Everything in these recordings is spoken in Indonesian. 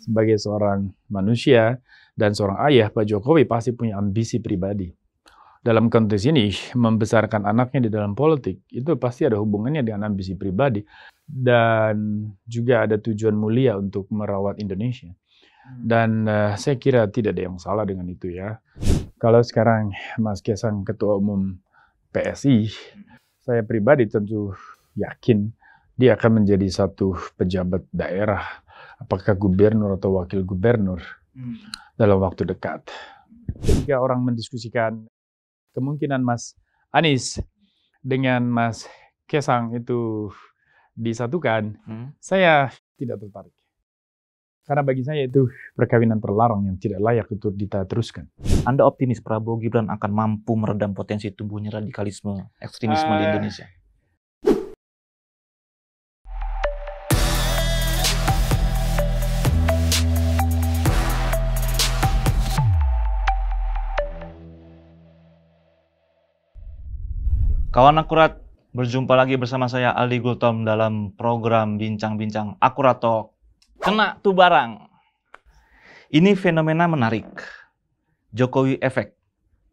sebagai seorang manusia dan seorang ayah, Pak Jokowi pasti punya ambisi pribadi. Dalam konteks ini, membesarkan anaknya di dalam politik, itu pasti ada hubungannya dengan ambisi pribadi. Dan juga ada tujuan mulia untuk merawat Indonesia. Dan saya kira tidak ada yang salah dengan itu ya. Kalau sekarang Mas Kaisang Ketua Umum PSI, saya pribadi tentu yakin dia akan menjadi satu pejabat daerah, apakah gubernur atau wakil gubernur dalam waktu dekat. Ketika orang mendiskusikan kemungkinan Mas Anies dengan Mas Kaisang itu disatukan, saya tidak tertarik. Karena bagi saya itu perkawinan terlarang yang tidak layak untuk kita teruskan. Anda optimis Prabowo Gibran akan mampu meredam potensi tumbuhnya radikalisme, ekstremisme di Indonesia? Kawan Akurat, berjumpa lagi bersama saya Aldi Gultom dalam program Bincang-Bincang Akurat Talk. Kena tuh barang. Ini fenomena menarik. Jokowi efek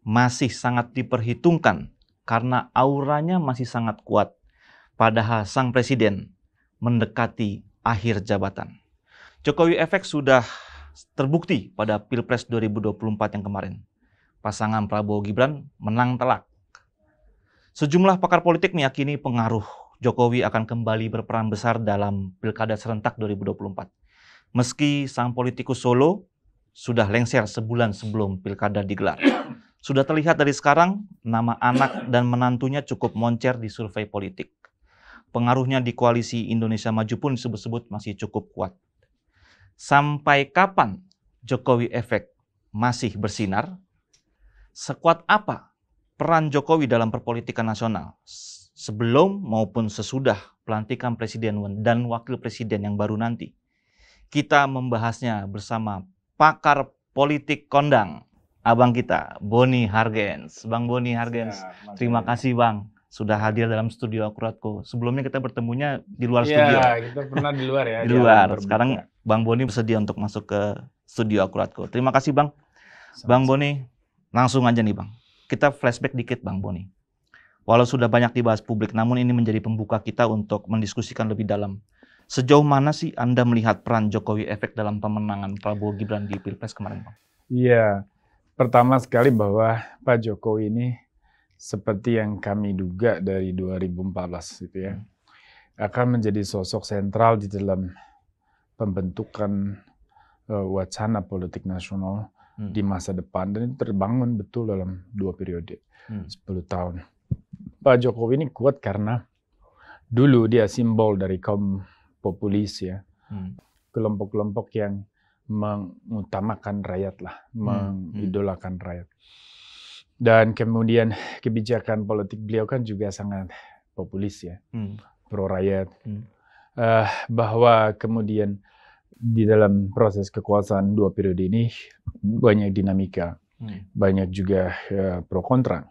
masih sangat diperhitungkan karena auranya masih sangat kuat. Padahal sang presiden mendekati akhir jabatan. Jokowi efek sudah terbukti pada Pilpres 2024 yang kemarin. Pasangan Prabowo Gibran menang telak. Sejumlah pakar politik meyakini pengaruh Jokowi akan kembali berperan besar dalam Pilkada serentak 2024. Meski sang politikus Solo sudah lengser sebulan sebelum Pilkada digelar. Sudah terlihat dari sekarang, nama anak dan menantunya cukup moncer di survei politik. Pengaruhnya di koalisi Indonesia Maju pun disebut-sebut masih cukup kuat. Sampai kapan Jokowi efek masih bersinar? Sekuat apa peran Jokowi dalam perpolitikan nasional sebelum maupun sesudah pelantikan presiden dan wakil presiden yang baru nanti? Kita membahasnya bersama pakar politik kondang, abang kita, Boni Hargens. Bang Boni Hargens, terima kasih Bang sudah hadir dalam studio Akuratko. Sebelumnya kita bertemunya di luar studio. Iya, kita pernah di luar ya. Di luar. Sekarang Bang Boni bersedia untuk masuk ke studio Akuratko. Terima kasih Bang. Bang Boni, langsung aja nih Bang. Kita flashback dikit Bang Boni. Walau sudah banyak dibahas publik, namun ini menjadi pembuka kita untuk mendiskusikan lebih dalam. Sejauh mana sih Anda melihat peran Jokowi efek dalam pemenangan Prabowo Gibran di Pilpres kemarin, Bang? Iya, pertama sekali bahwa Pak Jokowi ini seperti yang kami duga dari 2014 gitu ya, akan menjadi sosok sentral di dalam pembentukan wacana politik nasional di masa depan, dan itu terbangun betul dalam 2 periode, 10 tahun. Pak Jokowi ini kuat karena dulu dia simbol dari kaum populis ya, kelompok-kelompok yang mengutamakan rakyat lah, mengidolakan rakyat. Dan kemudian kebijakan politik beliau kan juga sangat populis ya, pro rakyat. Bahwa kemudian di dalam proses kekuasaan 2 periode ini banyak dinamika, banyak juga pro kontra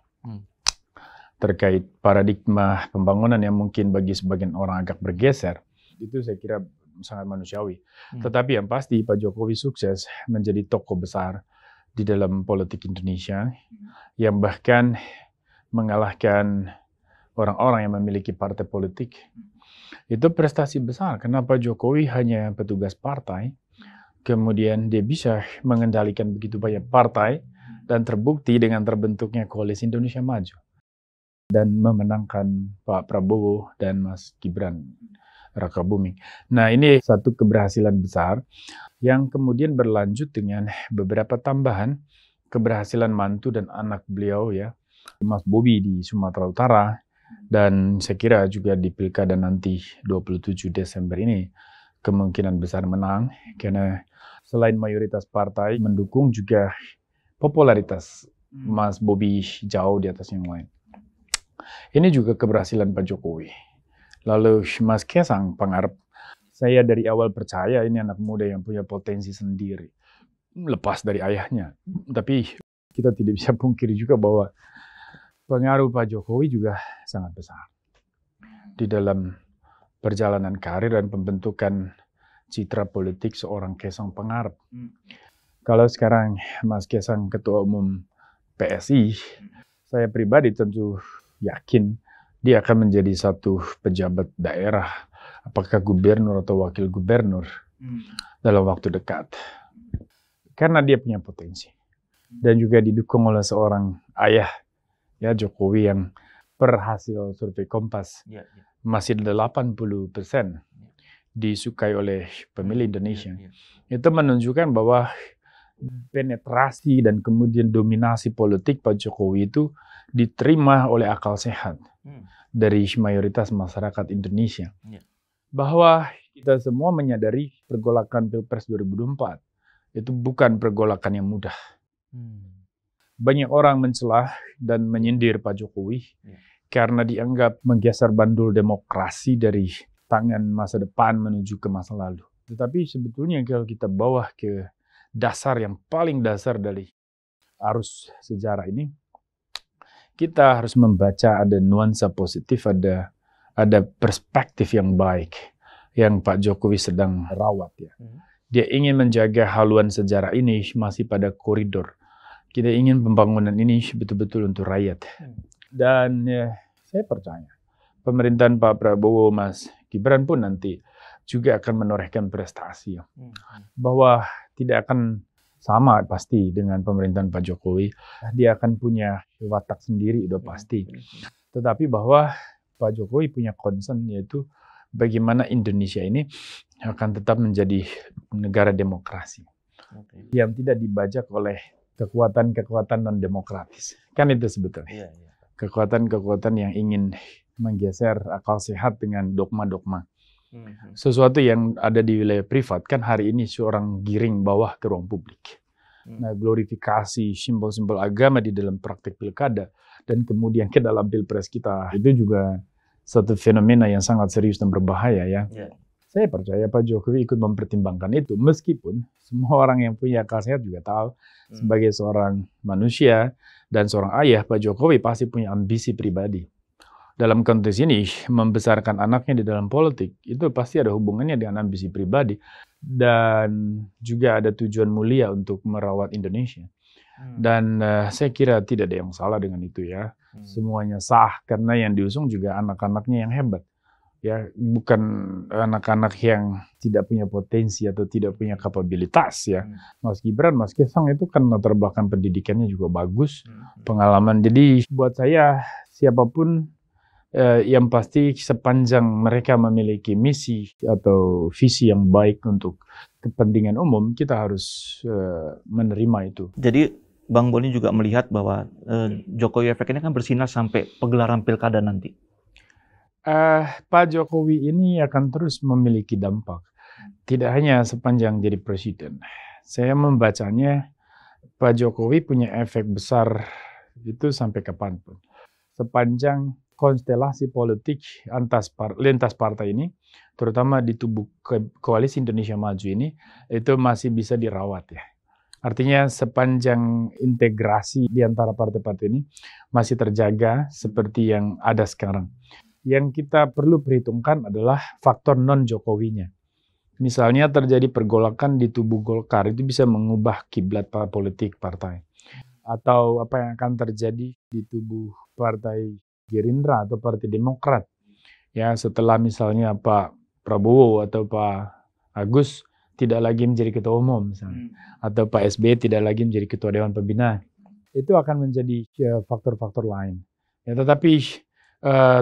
terkait paradigma pembangunan yang mungkin bagi sebagian orang agak bergeser. Itu saya kira sangat manusiawi. Tetapi yang pasti Pak Jokowi sukses menjadi tokoh besar di dalam politik Indonesia yang bahkan mengalahkan orang-orang yang memiliki partai politik. Itu prestasi besar karena Pak Jokowi hanya petugas partai, kemudian dia bisa mengendalikan begitu banyak partai dan terbukti dengan terbentuknya Koalisi Indonesia Maju dan memenangkan Pak Prabowo dan Mas Gibran Rakabuming. Nah, ini satu keberhasilan besar yang kemudian berlanjut dengan beberapa tambahan keberhasilan mantu dan anak beliau ya, Mas Bobi di Sumatera Utara, dan saya kira juga di Pilkada nanti 27 Desember ini kemungkinan besar menang karena selain mayoritas partai mendukung, juga popularitas Mas Bobi jauh di atas yang lain. Ini juga keberhasilan Pak Jokowi. Lalu Mas Kaisang Pangarep, saya dari awal percaya ini anak muda yang punya potensi sendiri, lepas dari ayahnya. Tapi kita tidak bisa pungkiri juga bahwa pengaruh Pak Jokowi juga sangat besar di dalam perjalanan karir dan pembentukan citra politik seorang Kaisang Pangarep. Kalau sekarang Mas Kaisang Ketua Umum PSI, saya pribadi tentu yakin dia akan menjadi satu pejabat daerah, apakah gubernur atau wakil gubernur dalam waktu dekat. Karena dia punya potensi. Dan juga didukung oleh seorang ayah, ya Jokowi, yang per hasil survei Kompas masih 80% disukai oleh pemilih Indonesia. Itu menunjukkan bahwa penetrasi dan kemudian dominasi politik Pak Jokowi itu diterima oleh akal sehat dari mayoritas masyarakat Indonesia. Bahwa kita semua menyadari pergolakan Pilpres 2024 itu bukan pergolakan yang mudah. Banyak orang mencela dan menyindir Pak Jokowi karena dianggap menggeser bandul demokrasi dari tangan masa depan menuju ke masa lalu. Tetapi sebetulnya kalau kita bawa ke dasar yang paling dasar dari arus sejarah ini, kita harus membaca ada nuansa positif, ada perspektif yang baik yang Pak Jokowi sedang rawat, ya. Dia ingin menjaga haluan sejarah ini masih pada koridor. Kita ingin pembangunan ini betul-betul untuk rakyat. Dan ya, saya percaya pemerintahan Pak Prabowo, Mas Gibran pun nanti juga akan menorehkan prestasi. Bahwa tidak akan sama pasti dengan pemerintahan Pak Jokowi. Dia akan punya watak sendiri, udah pasti. Tetapi bahwa Pak Jokowi punya concern, yaitu bagaimana Indonesia ini akan tetap menjadi negara demokrasi. Yang tidak dibajak oleh kekuatan-kekuatan non-demokratis. Kan itu sebetulnya. Kekuatan-kekuatan yang ingin menggeser akal sehat dengan dogma-dogma. Sesuatu yang ada di wilayah privat, kan hari ini seorang giring bawah ke ruang publik. Nah, glorifikasi simbol-simbol agama di dalam praktik pilkada dan kemudian ke dalam pilpres kita, itu juga satu fenomena yang sangat serius dan berbahaya, ya. Saya percaya Pak Jokowi ikut mempertimbangkan itu, meskipun semua orang yang punya akal sehat juga tahu sebagai seorang manusia dan seorang ayah, Pak Jokowi pasti punya ambisi pribadi. Dalam konteks ini, membesarkan anaknya di dalam politik, itu pasti ada hubungannya dengan ambisi pribadi. Dan juga ada tujuan mulia untuk merawat Indonesia. Dan saya kira tidak ada yang salah dengan itu, ya. Semuanya sah, karena yang diusung juga anak-anaknya yang hebat. Ya, bukan anak-anak yang tidak punya potensi atau tidak punya kapabilitas, ya. Mas Gibran, Mas Kaisang itu kan latar belakang pendidikannya juga bagus, pengalaman. Jadi buat saya siapapun yang pasti sepanjang mereka memiliki misi atau visi yang baik untuk kepentingan umum, kita harus menerima itu. Jadi Bang Boni juga melihat bahwa Jokowi efek ini kan bersinar sampai pegelaran pilkada nanti. Pak Jokowi ini akan terus memiliki dampak. Tidak hanya sepanjang jadi presiden. Saya membacanya Pak Jokowi punya efek besar itu sampai kapanpun. Sepanjang konstelasi politik lintas partai ini, terutama di tubuh Koalisi Indonesia Maju ini, itu masih bisa dirawat, ya. Artinya sepanjang integrasi di antara partai-partai ini masih terjaga seperti yang ada sekarang. Yang kita perlu perhitungkan adalah faktor non-Jokowinya. Misalnya terjadi pergolakan di tubuh Golkar, itu bisa mengubah kiblat politik partai. Atau apa yang akan terjadi di tubuh partai Gerindra atau Partai Demokrat. Ya, setelah misalnya Pak Prabowo atau Pak Agus tidak lagi menjadi ketua umum misalnya, atau Pak SBY tidak lagi menjadi ketua Dewan Pembina. Itu akan menjadi faktor-faktor lain. Ya, tetapi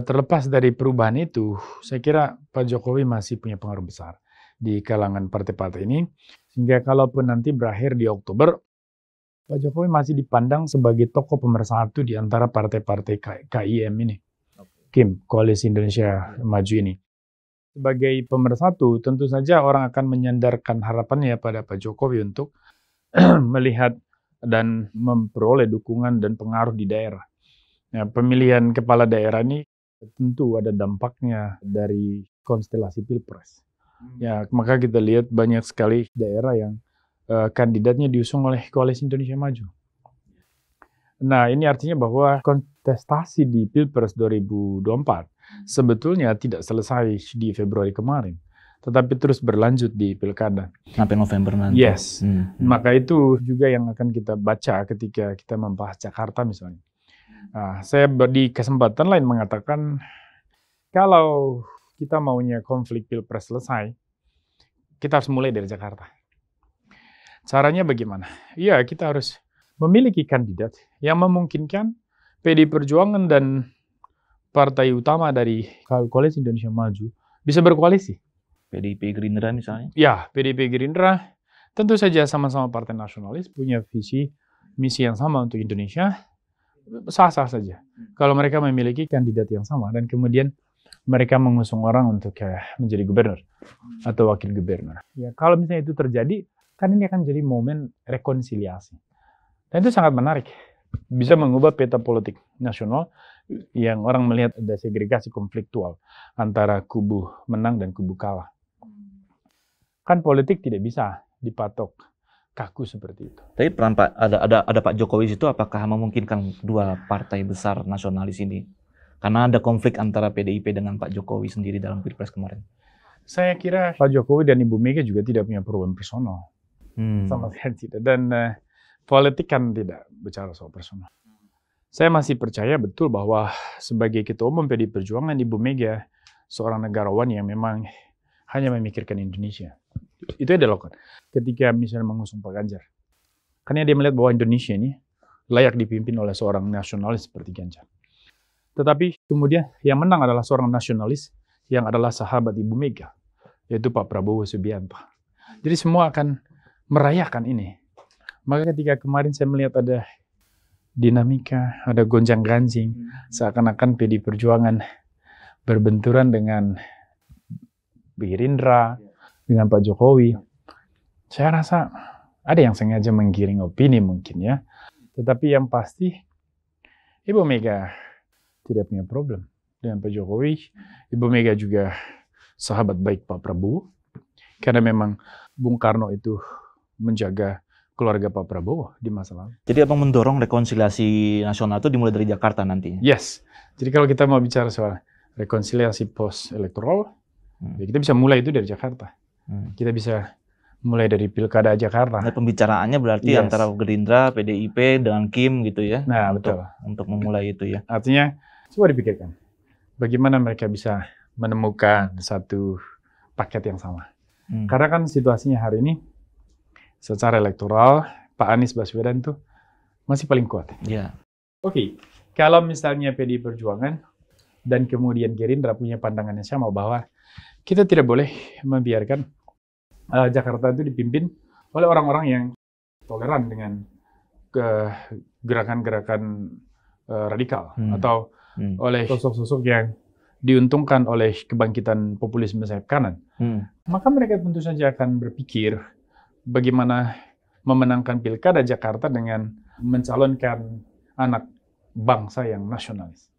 terlepas dari perubahan itu, saya kira Pak Jokowi masih punya pengaruh besar di kalangan partai-partai ini, sehingga kalaupun nanti berakhir di Oktober, Pak Jokowi masih dipandang sebagai tokoh pemersatu di antara partai-partai KIM ini, Koalisi Indonesia Maju ini. Sebagai pemersatu, tentu saja orang akan menyandarkan harapannya pada Pak Jokowi untuk melihat dan memperoleh dukungan dan pengaruh di daerah. Nah, pemilihan kepala daerah ini tentu ada dampaknya dari konstelasi Pilpres. Ya, maka kita lihat banyak sekali daerah yang kandidatnya diusung oleh Koalisi Indonesia Maju. Nah, ini artinya bahwa kontestasi di Pilpres 2024 sebetulnya tidak selesai di Februari kemarin. tetapi terus berlanjut di pilkada. Sampai November nanti. Yes, maka itu juga yang akan kita baca ketika kita membahas Jakarta misalnya. Nah, saya di kesempatan lain mengatakan, kalau kita maunya konflik pilpres selesai, kita harus mulai dari Jakarta. Caranya bagaimana? Ya, kita harus memiliki kandidat yang memungkinkan PDI Perjuangan dan partai utama dari Koalisi Indonesia Maju bisa berkoalisi. PDIP Gerindra misalnya? Ya, PDIP Gerindra tentu saja sama-sama partai nasionalis, punya visi, misi yang sama untuk Indonesia, sah-sah saja. Kalau mereka memiliki kandidat yang sama, dan kemudian mereka mengusung orang untuk menjadi gubernur atau wakil gubernur. Ya, kalau misalnya itu terjadi, kan ini akan jadi momen rekonsiliasi. Dan itu sangat menarik. Bisa mengubah peta politik nasional yang orang melihat ada segregasi konfliktual antara kubu menang dan kubu kalah. Kan politik tidak bisa dipatok kaku seperti itu. Tapi peran ada Pak Jokowi itu, apakah memungkinkan dua partai besar nasionalis ini? Karena ada konflik antara PDIP dengan Pak Jokowi sendiri dalam Pilpres kemarin. Saya kira Pak Jokowi dan Ibu Mega juga tidak punya perubahan personal. Sama sekali tidak. Dan politik kan tidak bicara soal personal. Saya masih percaya betul bahwa sebagai Ketua Umum PDI Perjuangan, Ibu Mega seorang negarawan yang memang hanya memikirkan Indonesia. Itu yang dilakukan ketika misalnya mengusung Pak Ganjar. Karena dia melihat bahwa Indonesia ini layak dipimpin oleh seorang nasionalis seperti Ganjar. Tetapi kemudian yang menang adalah seorang nasionalis yang adalah sahabat Ibu Mega, yaitu Pak Prabowo Subianto. Jadi semua akan merayakan ini. Maka ketika kemarin saya melihat ada dinamika, ada gonjang-ganjing, seakan-akan PDI Perjuangan berbenturan dengan Gerindra, dengan Pak Jokowi. Saya rasa ada yang sengaja menggiring opini mungkin ya. Tetapi yang pasti, Ibu Mega tidak punya problem dengan Pak Jokowi. Ibu Mega juga sahabat baik Pak Prabowo. Karena memang Bung Karno itu menjaga keluarga Pak Prabowo di masa lalu. Jadi Abang mendorong rekonsiliasi nasional itu dimulai dari Jakarta nantinya? Yes. Jadi kalau kita mau bicara soal rekonsiliasi post-elektoral, ya kita bisa mulai itu dari Jakarta. Kita bisa mulai dari Pilkada Jakarta. Nah, pembicaraannya berarti antara Gerindra, PDIP, dengan Kim gitu ya? Nah, betul. Untuk memulai itu ya. Artinya, coba dipikirkan. Bagaimana mereka bisa menemukan satu paket yang sama. Karena kan situasinya hari ini, secara elektoral, Pak Anies Baswedan tuh masih paling kuat. Iya. Oke, kalau misalnya PDI Perjuangan dan kemudian Gerindra punya pandangan yang sama bahwa kita tidak boleh membiarkan Jakarta itu dipimpin oleh orang-orang yang toleran dengan gerakan-gerakan radikal atau oleh sosok-sosok yang diuntungkan oleh kebangkitan populisme sayap kanan. Maka mereka tentu saja akan berpikir bagaimana memenangkan Pilkada Jakarta dengan mencalonkan anak bangsa yang nasionalis,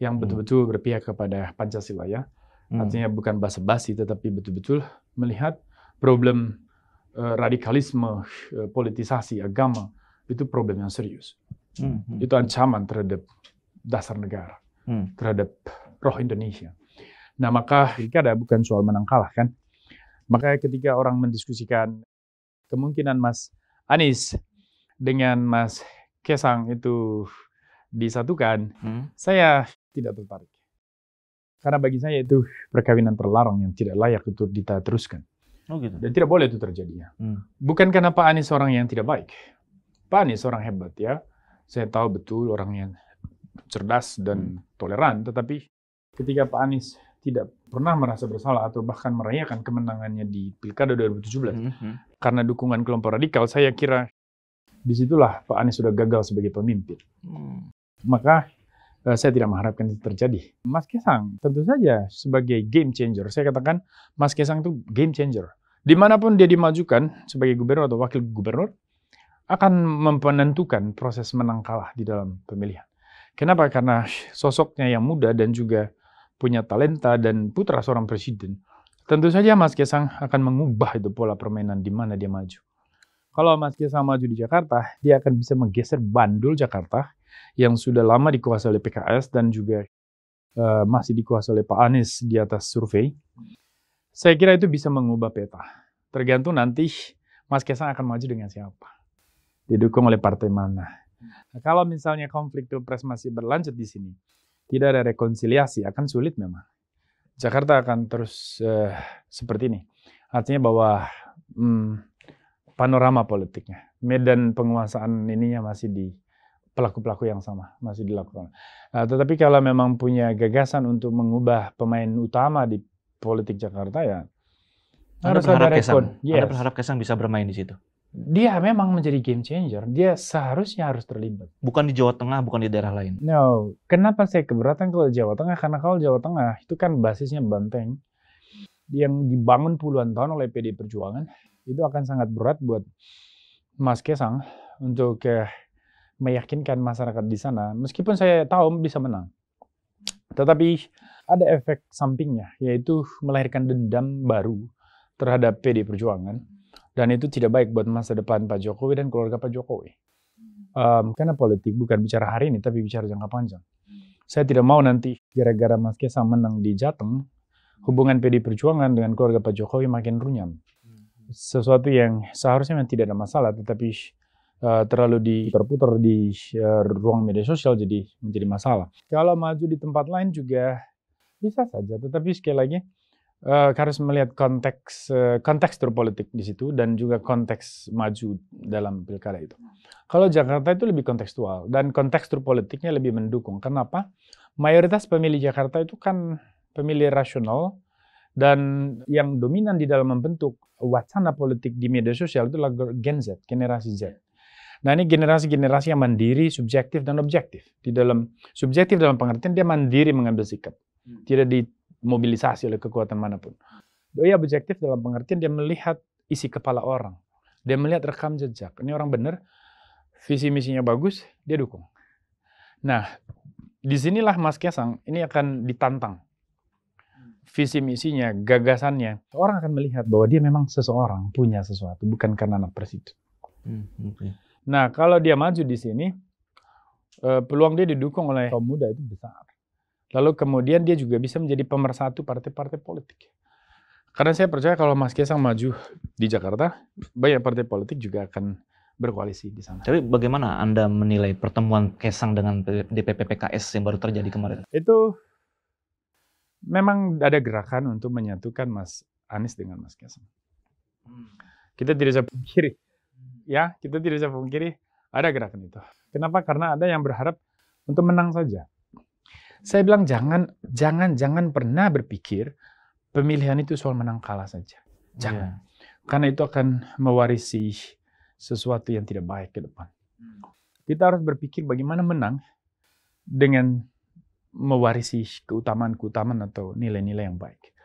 yang betul-betul berpihak kepada Pancasila ya. Artinya bukan basa-basi, tetapi betul-betul melihat problem radikalisme, politisasi agama, itu problem yang serius. Itu ancaman terhadap dasar negara, terhadap roh Indonesia. Nah, maka pilkada bukan soal menang kalah kan. Maka ketika orang mendiskusikan kemungkinan Mas Anies dengan Mas Kaesang itu disatukan, saya tidak tertarik. Karena bagi saya itu perkawinan terlarang yang tidak layak untuk kita teruskan. Oh gitu. Dan tidak boleh itu terjadi. Bukan karena Pak Anies orang yang tidak baik. Pak Anies orang hebat ya. Saya tahu betul orang yang cerdas dan toleran. Tetapi ketika Pak Anies tidak pernah merasa bersalah atau bahkan merayakan kemenangannya di Pilkada 2017 karena dukungan kelompok radikal, saya kira disitulah Pak Anies sudah gagal sebagai pemimpin. Maka saya tidak mengharapkan itu terjadi. Mas Kaesang tentu saja sebagai game changer. Saya katakan Mas Kaesang itu game changer. Dimanapun dia dimajukan sebagai gubernur atau wakil gubernur, akan menentukan proses menang kalah di dalam pemilihan. Kenapa? Karena sosoknya yang muda dan juga punya talenta dan putra seorang presiden. Tentu saja Mas Kaesang akan mengubah itu pola permainan di mana dia maju. Kalau Mas Kaesang maju di Jakarta, dia akan bisa menggeser bandul Jakarta yang sudah lama dikuasai oleh PKS dan juga masih dikuasai oleh Pak Anies di atas survei. Saya kira itu bisa mengubah peta. Tergantung nanti Mas Kaisang akan maju dengan siapa. Didukung oleh partai mana. Nah, kalau misalnya konflik pilpres masih berlanjut di sini, tidak ada rekonsiliasi, akan sulit memang. Jakarta akan terus seperti ini. Artinya bahwa panorama politiknya, medan penguasaan ininya masih di pelaku-pelaku yang sama, masih dilakukan. Tetapi kalau memang punya gagasan untuk mengubah pemain utama di politik Jakarta, ya Anda harus ada berharap Kaisang, rekon. Yes. Anda berharap Kaisang bisa bermain di situ? Dia memang menjadi game changer. Dia seharusnya harus terlibat. Bukan di Jawa Tengah, bukan di daerah lain. No, kenapa saya keberatan kalau Jawa Tengah? Karena kalau Jawa Tengah itu kan basisnya benteng yang dibangun puluhan tahun oleh PD Perjuangan. Itu akan sangat berat buat Mas Kaisang untuk meyakinkan masyarakat di sana. Meskipun saya tahu bisa menang, tetapi ada efek sampingnya, yaitu melahirkan dendam baru terhadap PD Perjuangan. Dan itu tidak baik buat masa depan Pak Jokowi dan keluarga Pak Jokowi. Karena politik bukan bicara hari ini, tapi bicara jangka panjang. Saya tidak mau nanti gara-gara Mas Kaisang menang di Jateng, hubungan PD Perjuangan dengan keluarga Pak Jokowi makin runyam. Sesuatu yang seharusnya memang tidak ada masalah, tetapi terlalu diputar-putar di ruang media sosial jadi menjadi masalah. Kalau maju di tempat lain juga bisa saja, tetapi sekali lagi harus melihat konteks politik di situ dan juga konteks maju dalam pilkada itu. Kalau Jakarta itu lebih kontekstual dan konteks politiknya lebih mendukung. Kenapa? Mayoritas pemilih Jakarta itu kan pemilih rasional dan yang dominan di dalam membentuk wacana politik di media sosial itu adalah Gen Z, generasi Z. Nah, ini generasi-generasi yang mandiri, subjektif dan objektif. Subjektif dalam pengertian dia mandiri mengambil sikap, tidak dimobilisasi oleh kekuatan manapun. Dia objektif dalam pengertian dia melihat isi kepala orang. Dia melihat rekam jejak. Ini orang benar, visi misinya bagus, dia dukung. Nah, disinilah Mas Kaisang ini akan ditantang. Visi misinya, gagasannya. Orang akan melihat bahwa dia memang seseorang, punya sesuatu, bukan karena anak presiden. Nah, kalau dia maju di sini, peluang dia didukung oleh kaum muda itu besar. Lalu kemudian dia juga bisa menjadi pemersatu partai-partai politik. Karena saya percaya kalau Mas Kaisang maju di Jakarta, banyak partai politik juga akan berkoalisi di sana. Tapi bagaimana Anda menilai pertemuan Kaisang dengan DPP PKS yang baru terjadi kemarin? Itu memang ada gerakan untuk menyatukan Mas Anies dengan Mas Kaisang. Kita tidak bisa pungkiri. Ya, kita tidak bisa pungkiri ada gerakan itu. Kenapa? Karena ada yang berharap untuk menang saja. Saya bilang jangan pernah berpikir pemilihan itu soal menang kalah saja. Jangan. Karena itu akan mewarisi sesuatu yang tidak baik ke depan. Kita harus berpikir bagaimana menang dengan mewarisi keutamaan-keutamaan atau nilai-nilai yang baik.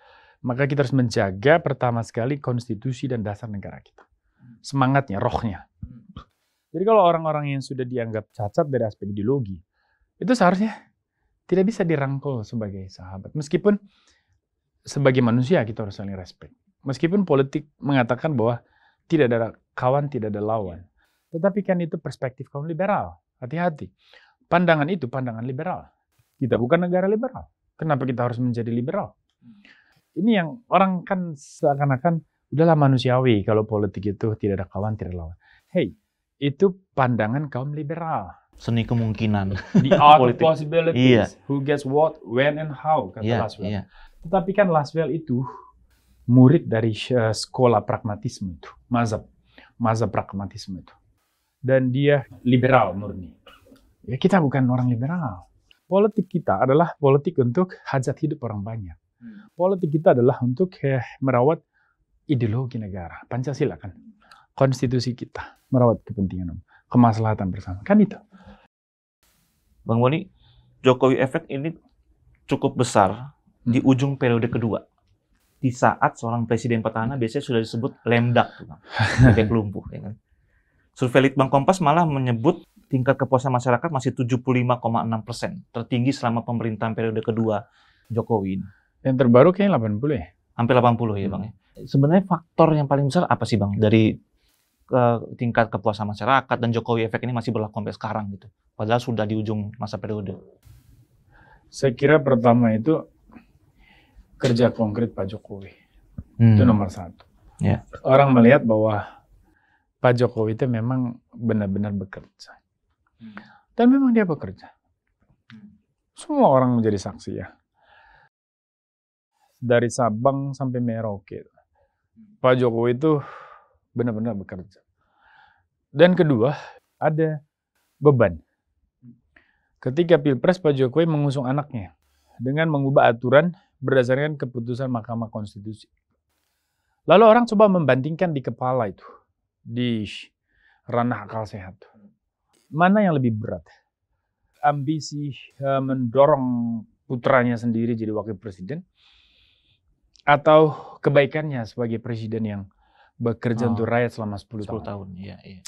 Maka kita harus menjaga pertama sekali konstitusi dan dasar negara kita. Semangatnya, rohnya. Jadi kalau orang-orang yang sudah dianggap cacat dari aspek ideologi, itu seharusnya tidak bisa dirangkul sebagai sahabat. Meskipun sebagai manusia kita harus saling respect. Meskipun politik mengatakan bahwa tidak ada kawan, tidak ada lawan. Tetapi kan itu perspektif kaum liberal. Hati-hati. Pandangan itu pandangan liberal. Kita bukan negara liberal. Kenapa kita harus menjadi liberal? Ini yang orang kan seakan-akan udahlah manusiawi kalau politik itu tidak ada kawan, tidak ada lawan. Hey, itu pandangan kaum liberal. Seni kemungkinan. The art of possibilities. Iya. Who gets what, when, and how, kata Laswell. Iya. Tetapi kan Laswell itu murid dari sekolah pragmatisme itu. Mazhab pragmatisme itu. Dan dia liberal murni. Ya, kita bukan orang liberal. Politik kita adalah politik untuk hajat hidup orang banyak. Politik kita adalah untuk merawat ideologi negara. Pancasila kan. Konstitusi kita. Merawat kepentingan umum. Kemaslahatan bersama. Kan itu. Bang Boni, Jokowi efek ini cukup besar di ujung periode kedua. Di saat seorang presiden petahana biasanya sudah disebut lemdak. Efek lumpuh. Ya kan? Survei Litbang Kompas malah menyebut tingkat kepuasan masyarakat masih 75,6%. Tertinggi selama pemerintahan periode kedua Jokowi. Yang terbaru kayaknya 80 ya? Hampir 80 ya Bang. Sebenarnya faktor yang paling besar apa sih Bang? Dari tingkat kepuasan masyarakat dan Jokowi efek ini masih berlaku sampai sekarang gitu. Padahal sudah di ujung masa periode. Saya kira pertama itu kerja konkret Pak Jokowi. Itu nomor satu. Ya. Orang melihat bahwa Pak Jokowi itu memang benar-benar bekerja. Dan memang dia bekerja. Semua orang menjadi saksi ya. Dari Sabang sampai Merauke. Pak Jokowi itu benar-benar bekerja. Dan kedua, ada beban. Ketika Pilpres, Pak Jokowi mengusung anaknya dengan mengubah aturan berdasarkan keputusan Mahkamah Konstitusi. Lalu orang coba membandingkan di kepala itu, di ranah akal sehat. Mana yang lebih berat? Ambisi mendorong putranya sendiri jadi wakil presiden, atau kebaikannya sebagai presiden yang bekerja untuk rakyat selama 10 tahun. Ya, ya.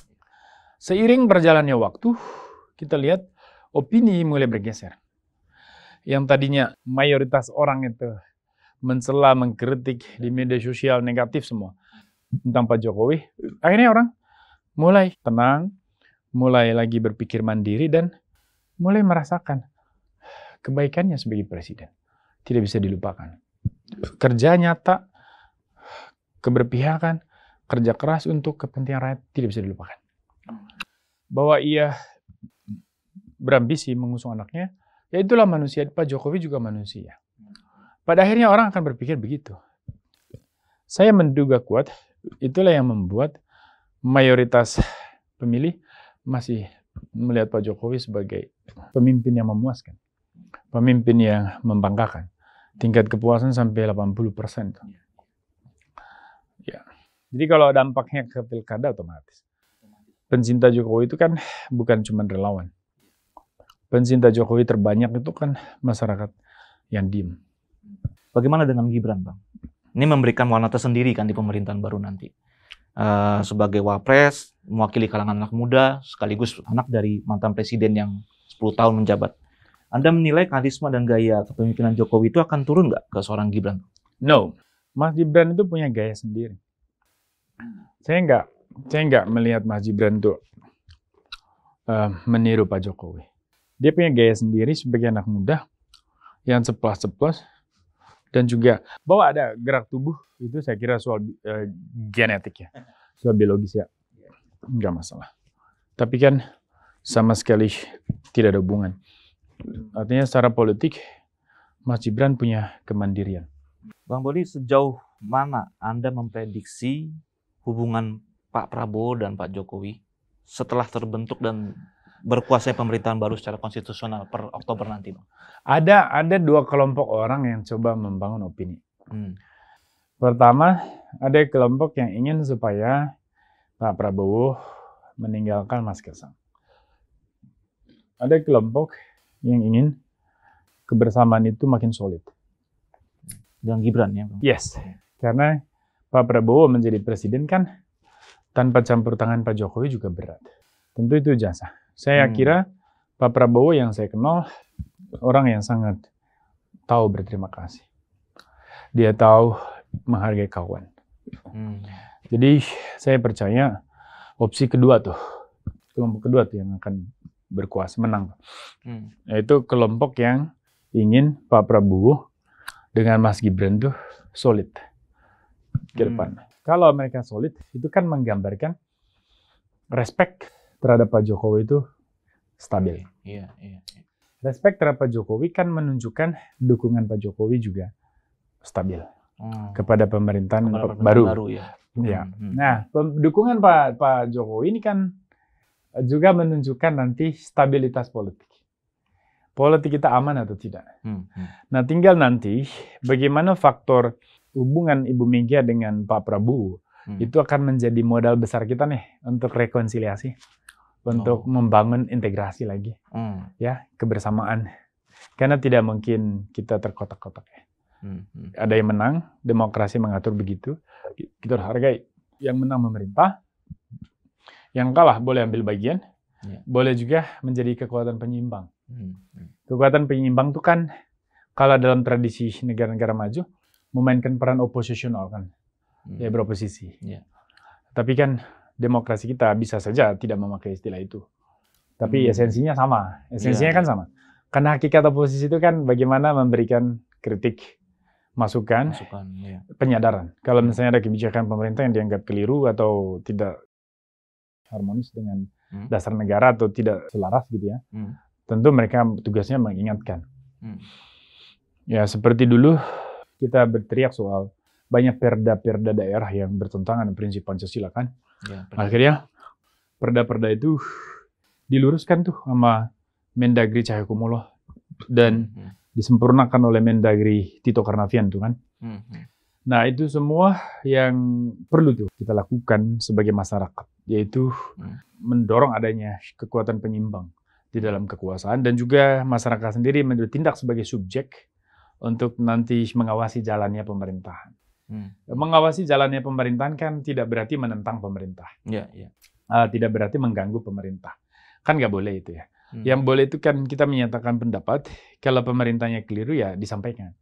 Seiring berjalannya waktu, kita lihat opini mulai bergeser. Yang tadinya mayoritas orang itu mencela, mengkritik di media sosial negatif semua tentang Pak Jokowi, akhirnya orang mulai tenang, mulai lagi berpikir mandiri, dan mulai merasakan kebaikannya sebagai presiden. Tidak bisa dilupakan. Kerja nyata, keberpihakan, kerja keras untuk kepentingan rakyat tidak bisa dilupakan. Bahwa ia berambisi mengusung anaknya, ya itulah manusia. Pak Jokowi juga manusia. Pada akhirnya orang akan berpikir begitu. Saya menduga kuat, itulah yang membuat mayoritas pemilih masih melihat Pak Jokowi sebagai pemimpin yang memuaskan. Pemimpin yang membanggakan. Tingkat kepuasan sampai 80%. Ya. Jadi kalau dampaknya ke pilkada otomatis. Pencinta Jokowi itu kan bukan cuma relawan. Pencinta Jokowi terbanyak itu kan masyarakat yang diem. Bagaimana dengan Gibran, Bang? Ini memberikan warna tersendiri kan di pemerintahan baru nanti. Sebagai wapres, mewakili kalangan anak muda, sekaligus anak dari mantan presiden yang 10 tahun menjabat. Anda menilai karisma dan gaya kepemimpinan Jokowi itu akan turun nggak ke seorang Gibran? No. Mas Gibran itu punya gaya sendiri. Saya nggak melihat Mas Gibran itu meniru Pak Jokowi. Dia punya gaya sendiri sebagai anak muda yang ceplas-ceplos, dan juga bahwa ada gerak tubuh itu saya kira soal genetik ya, soal biologis ya, nggak masalah. Tapi kan sama sekali tidak ada hubungan. Artinya secara politik Mas Gibran punya kemandirian. Bang Bodi, sejauh mana Anda memprediksi hubungan Pak Prabowo dan Pak Jokowi setelah terbentuk dan berkuasa pemerintahan baru secara konstitusional per Oktober nanti, Bang? Ada dua kelompok orang yang coba membangun opini. Pertama, ada kelompok yang ingin supaya Pak Prabowo meninggalkan Mas Kaisang. Ada kelompok yang ingin kebersamaan itu makin solid. Dengan Gibran ya, Bang? Yes, karena Pak Prabowo menjadi presiden kan tanpa campur tangan Pak Jokowi juga berat. Tentu itu jasa. Saya kira Pak Prabowo yang saya kenal orang yang sangat tahu berterima kasih. Dia tahu menghargai kawan. Jadi saya percaya opsi kedua tuh, kelompok kedua tuh yang akan berkuasa, menang. Yaitu kelompok yang ingin Pak Prabowo dengan Mas Gibran tuh solid ke depan. Kalau mereka solid, itu kan menggambarkan respect terhadap Pak Jokowi itu stabil. Iya. Respect terhadap Pak Jokowi kan menunjukkan dukungan Pak Jokowi juga stabil kepada pemerintahan baru. Ya. Ya. Nah, dukungan Pak Jokowi ini kan juga menunjukkan nanti stabilitas politik. Politik kita aman atau tidak. Nah, tinggal nanti bagaimana faktor hubungan Ibu Mega dengan Pak Prabowo itu akan menjadi modal besar kita nih untuk rekonsiliasi, untuk membangun integrasi lagi, ya, kebersamaan. Karena tidak mungkin kita terkotak-kotak ya. Ada yang menang, demokrasi mengatur begitu, kita harus hargai. Yang menang memerintah, yang kalah boleh ambil bagian, boleh juga menjadi kekuatan penyimbang. Kekuatan penyimbang itu kan kalau dalam tradisi negara-negara maju memainkan peran oposisional kan, ya beroposisi. Tapi kan demokrasi kita bisa saja tidak memakai istilah itu. Tapi esensinya sama, kan sama. Karena hakikat oposisi itu kan bagaimana memberikan kritik, masukan, ya. penyadaran. Kalau misalnya ada kebijakan pemerintah yang dianggap keliru atau tidak harmonis dengan dasar negara atau tidak selaras gitu ya, tentu mereka tugasnya mengingatkan. Ya seperti dulu kita berteriak soal banyak perda-perda daerah yang bertentangan dengan prinsip Pancasila kan. Ya, akhirnya perda-perda itu diluruskan tuh sama Mendagri Cahyokumolo dan disempurnakan oleh Mendagri Tito Karnavian tuh kan. Nah itu semua yang perlu tuh kita lakukan sebagai masyarakat, yaitu mendorong adanya kekuatan penyimbang di dalam kekuasaan dan juga masyarakat sendiri bertindak sebagai subjek untuk nanti mengawasi jalannya pemerintahan. Mengawasi jalannya pemerintahan kan tidak berarti menentang pemerintah. Tidak berarti mengganggu pemerintah. Kan nggak boleh itu ya. Yang boleh itu kan kita menyatakan pendapat, kalau pemerintahnya keliru ya disampaikan.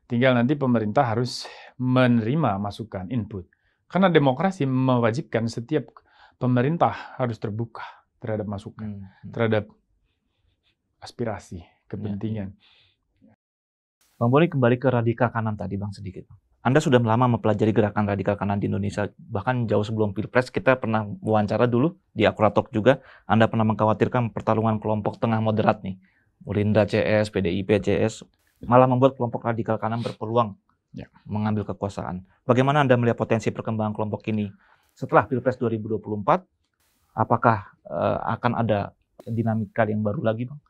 Tinggal nanti pemerintah harus menerima masukan, input. Karena demokrasi mewajibkan setiap pemerintah harus terbuka terhadap masukan, terhadap aspirasi, kepentingan. Bang Boni kembali ke radikal kanan tadi Bang sedikit. Anda sudah lama mempelajari gerakan radikal kanan di Indonesia, bahkan jauh sebelum Pilpres kita pernah wawancara dulu di Akuratalk juga. Anda pernah mengkhawatirkan pertarungan kelompok tengah moderat nih, Gerindra CS, PDIP CS, malah membuat kelompok radikal kanan berpeluang mengambil kekuasaan. Bagaimana Anda melihat potensi perkembangan kelompok ini setelah Pilpres 2024? Apakah akan ada dinamika yang baru lagi Bang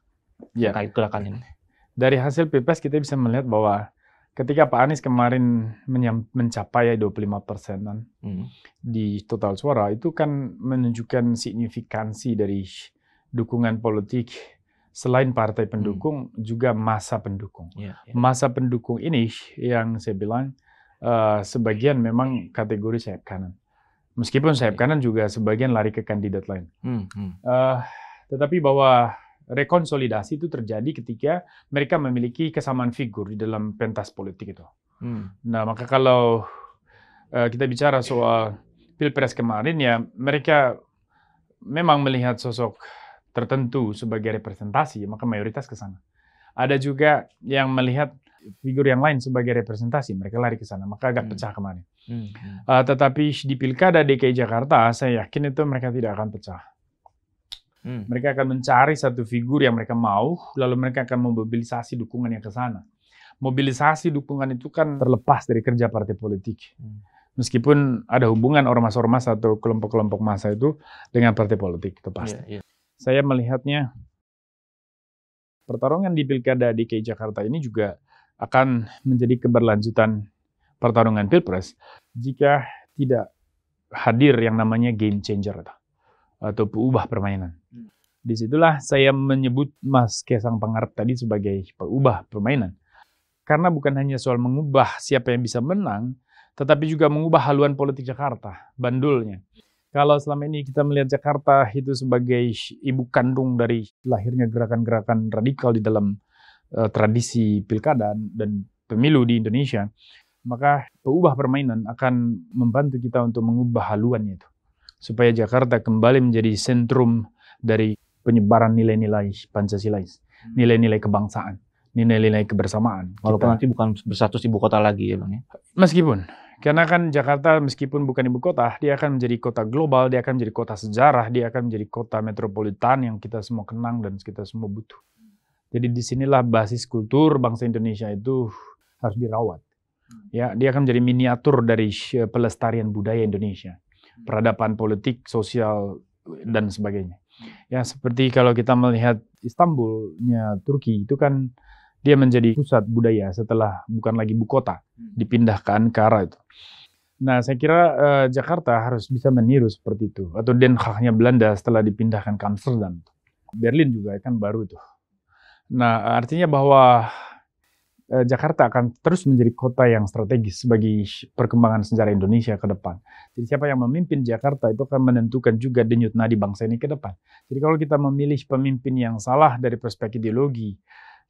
terkait gerakan ini? Dari hasil Pilpres kita bisa melihat bahwa ketika Pak Anies kemarin mencapai 25%-an di total suara, itu kan menunjukkan signifikansi dari dukungan politik selain partai pendukung, juga masa pendukung. Masa pendukung ini yang saya bilang sebagian memang kategori sayap kanan. Meskipun sayap kanan juga sebagian lari ke kandidat lain. Tetapi bahwa rekonsolidasi itu terjadi ketika mereka memiliki kesamaan figur di dalam pentas politik itu. Nah, maka kalau kita bicara soal Pilpres kemarin ya, mereka memang melihat sosok tertentu sebagai representasi, maka mayoritas ke sana. Ada juga yang melihat figur yang lain sebagai representasi, mereka lari ke sana, maka agak pecah kemarin. Tetapi di Pilkada DKI Jakarta, saya yakin itu mereka tidak akan pecah. Mereka akan mencari satu figur yang mereka mau, lalu mereka akan memobilisasi dukungan yang ke sana. Mobilisasi dukungan itu kan terlepas dari kerja partai politik. Meskipun ada hubungan ormas-ormas atau kelompok-kelompok massa itu dengan partai politik, itu pasti. Saya melihatnya pertarungan di Pilkada DKI Jakarta ini juga akan menjadi keberlanjutan pertarungan Pilpres jika tidak hadir yang namanya game changer atau pengubah permainan. Disitulah saya menyebut Mas Kaisang Pangarep tadi sebagai pengubah permainan. Karena bukan hanya soal mengubah siapa yang bisa menang, tetapi juga mengubah haluan politik Jakarta, bandulnya. Kalau selama ini kita melihat Jakarta itu sebagai ibu kandung dari lahirnya gerakan-gerakan radikal di dalam tradisi pilkada dan pemilu di Indonesia, maka pengubah permainan akan membantu kita untuk mengubah haluannya itu. Supaya Jakarta kembali menjadi sentrum dari penyebaran nilai-nilai Pancasilais, nilai-nilai kebangsaan, nilai-nilai kebersamaan. Walaupun nanti bukan berstatus ibu kota lagi ya Bang ya? Meskipun, karena kan Jakarta meskipun bukan ibu kota, dia akan menjadi kota global, dia akan menjadi kota sejarah, dia akan menjadi kota metropolitan yang kita semua kenang dan kita semua butuh. Jadi disinilah basis kultur bangsa Indonesia itu harus dirawat. Ya, dia akan menjadi miniatur dari pelestarian budaya Indonesia, peradaban politik, sosial, dan sebagainya. Ya, seperti kalau kita melihat Istanbulnya Turki, itu kan dia menjadi pusat budaya setelah bukan lagi ibu kota, dipindah ke Ankara itu. Nah, saya kira Jakarta harus bisa meniru seperti itu. Atau Den Haag-nya Belanda setelah dipindahkan ke Amsterdam. Berlin juga kan baru itu. Nah, artinya bahwa Jakarta akan terus menjadi kota yang strategis bagi perkembangan sejarah Indonesia ke depan. Jadi siapa yang memimpin Jakarta itu akan menentukan juga denyut nadi bangsa ini ke depan. Jadi kalau kita memilih pemimpin yang salah dari perspektif ideologi,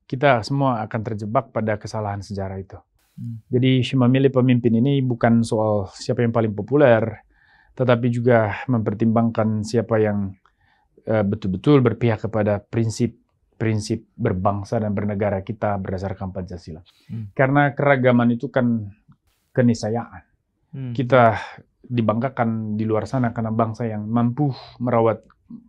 kita semua akan terjebak pada kesalahan sejarah itu. Jadi memilih pemimpin ini bukan soal siapa yang paling populer, tetapi juga mempertimbangkan siapa yang betul-betul berpihak kepada prinsip prinsip berbangsa dan bernegara kita berdasarkan Pancasila. Karena keragaman itu kan keniscayaan. Kita dibanggakan di luar sana karena bangsa yang mampu merawat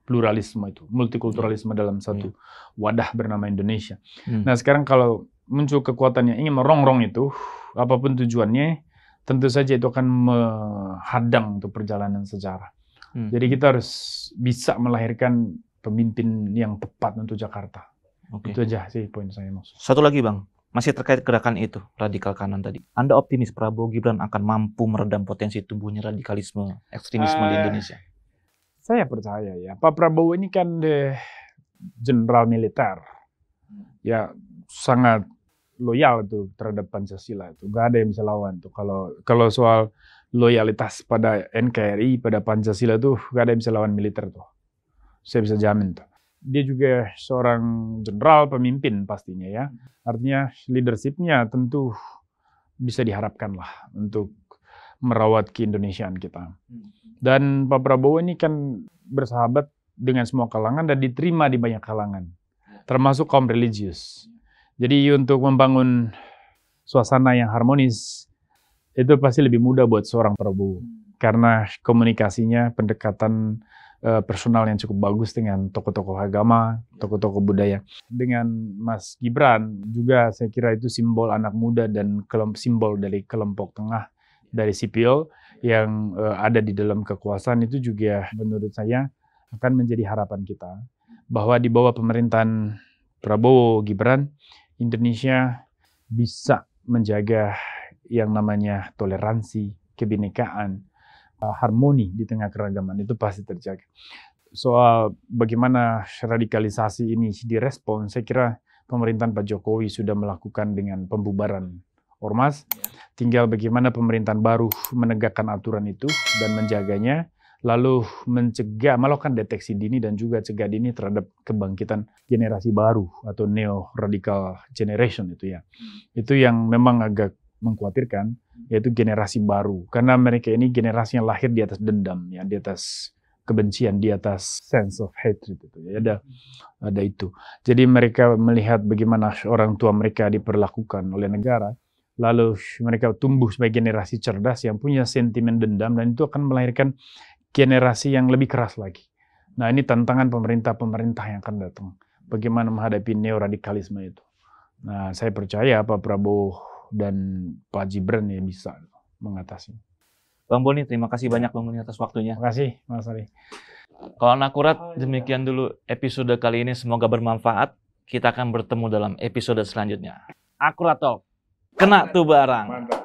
pluralisme itu, multikulturalisme dalam satu wadah bernama Indonesia. Nah sekarang kalau muncul kekuatan yang ingin merongrong itu, apapun tujuannya, tentu saja itu akan menghadang untuk perjalanan sejarah. Jadi kita harus bisa melahirkan pemimpin yang tepat untuk Jakarta. Itu aja sih poin saya maksud. Satu lagi Bang, masih terkait gerakan itu, radikal kanan tadi. Anda optimis Prabowo Gibran akan mampu meredam potensi tumbuhnya radikalisme, ekstremisme di Indonesia? Saya percaya ya, Pak Prabowo ini kan jenderal militer. Ya sangat loyal tuh terhadap Pancasila itu. Gak ada yang bisa lawan tuh. Kalau soal loyalitas pada NKRI, pada Pancasila tuh gak ada yang bisa lawan militer tuh. Saya bisa jamin tuh. Dia juga seorang jenderal pemimpin pastinya ya. Artinya leadership-nya tentu bisa diharapkan lah untuk merawat keindonesiaan kita. Dan Pak Prabowo ini kan bersahabat dengan semua kalangan dan diterima di banyak kalangan. Termasuk kaum religius. Jadi untuk membangun suasana yang harmonis, itu pasti lebih mudah buat seorang Prabowo. Karena komunikasinya, pendekatan personal yang cukup bagus dengan tokoh-tokoh agama, tokoh-tokoh budaya. Dengan Mas Gibran juga saya kira itu simbol anak muda dan simbol dari kelompok tengah dari sipil yang ada di dalam kekuasaan itu juga menurut saya akan menjadi harapan kita bahwa di bawah pemerintahan Prabowo Gibran Indonesia bisa menjaga yang namanya toleransi, kebinekaan, harmoni di tengah keragaman itu pasti terjaga. Soal bagaimana radikalisasi ini direspon, saya kira pemerintahan Pak Jokowi sudah melakukan dengan pembubaran ormas. Tinggal bagaimana pemerintahan baru menegakkan aturan itu dan menjaganya, lalu mencegah, melakukan deteksi dini dan juga cegah dini terhadap kebangkitan generasi baru atau neo-radical generation itu ya. Itu yang memang agak mengkhawatirkan, yaitu generasi baru. Karena mereka ini generasi yang lahir di atas dendam, ya, di atas kebencian, di atas sense of hatred itu. Ya, ada itu. Jadi mereka melihat bagaimana orang tua mereka diperlakukan oleh negara, lalu mereka tumbuh sebagai generasi cerdas yang punya sentimen dendam, dan itu akan melahirkan generasi yang lebih keras lagi. Nah ini tantangan pemerintah-pemerintah yang akan datang. Bagaimana menghadapi neo-radikalisme itu. Nah saya percaya Pak Prabowo dan Pak Gibran ya bisa mengatasi. Bang Boni, terima kasih banyak Bang Boni atas waktunya. Terima kasih Mas Ali. Kalau akurat, demikian dulu episode kali ini. Semoga bermanfaat. Kita akan bertemu dalam episode selanjutnya. Akurat Talk. Kena tuh barang. Mantap.